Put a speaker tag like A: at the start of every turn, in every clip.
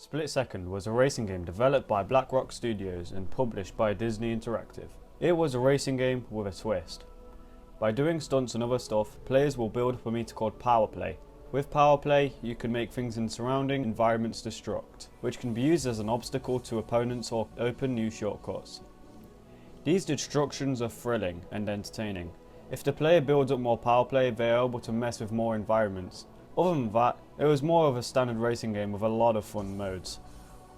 A: Split Second was a racing game developed by BlackRock Studios and published by Disney Interactive. It was a racing game with a twist. By doing stunts and other stuff, players will build up a meter called Power Play. With Power Play, you can make things in surrounding environments destruct, which can be used as an obstacle to opponents or open new shortcuts. These destructions are thrilling and entertaining. If the player builds up more Power Play, they are able to mess with more environments. Other than that, it was more of a standard racing game with a lot of fun modes.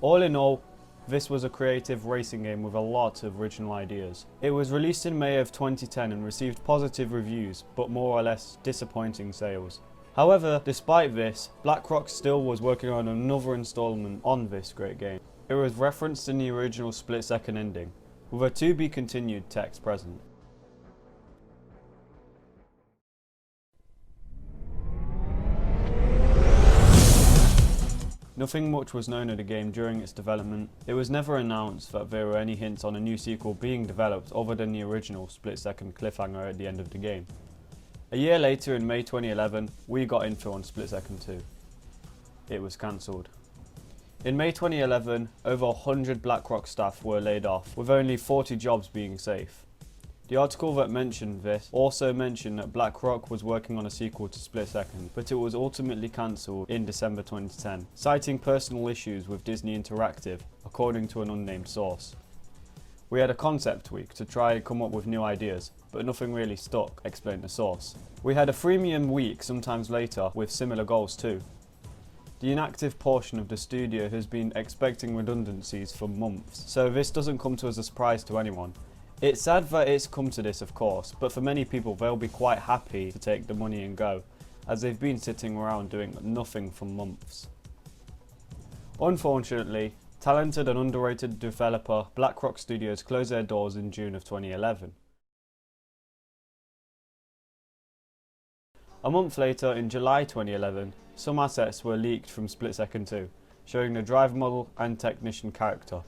A: All in all, this was a creative racing game with a lot of original ideas. It was released in May of 2010 and received positive reviews, but more or less disappointing sales. However, despite this, BlackRock still was working on another installment on this great game. It was referenced in the original Split Second ending, with a to be continued text present. Nothing much was known of the game during its development. It was never announced that there were any hints on a new sequel being developed other than the original Split Second cliffhanger at the end of the game. A year later, in May 2011, we got info on Split Second 2. It was cancelled. In May 2011, over 100 BlackRock staff were laid off, with only 40 jobs being safe. The article that mentioned this also mentioned that BlackRock was working on a sequel to Split Second, but it was ultimately cancelled in December 2010, citing personal issues with Disney Interactive, according to an unnamed source. We had a concept week to try and come up with new ideas, but nothing really stuck, explained the source. We had a freemium week sometimes later with similar goals too. The inactive portion of the studio has been expecting redundancies for months, so this doesn't come as a surprise to anyone. It's sad that it's come to this, of course, but for many people they'll be quite happy to take the money and go, as they've been sitting around doing nothing for months. Unfortunately, talented and underrated developer BlackRock Studios closed their doors in June of 2011. A month later, in July 2011, some assets were leaked from Split Second 2, showing the driver model and technician character.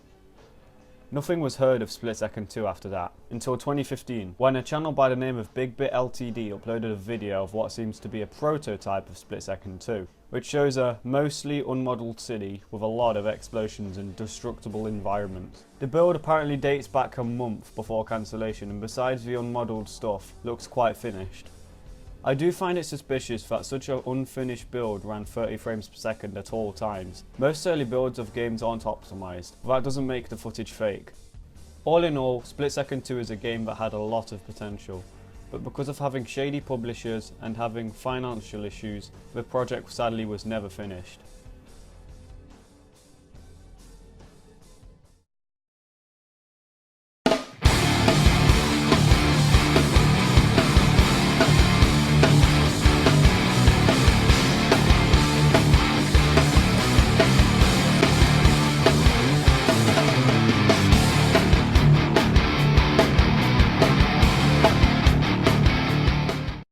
A: Nothing was heard of Split Second 2 after that, until 2015, when a channel by the name of Big Bit Ltd uploaded a video of what seems to be a prototype of Split Second 2, which shows a mostly unmodeled city with a lot of explosions and destructible environments. The build apparently dates back a month before cancellation, and besides the unmodeled stuff, looks quite finished. I do find it suspicious that such an unfinished build ran 30 frames per second at all times. Most early builds of games aren't optimised, but that doesn't make the footage fake. All in all, Split Second 2 is a game that had a lot of potential, but because of having shady publishers and having financial issues, the project sadly was never finished.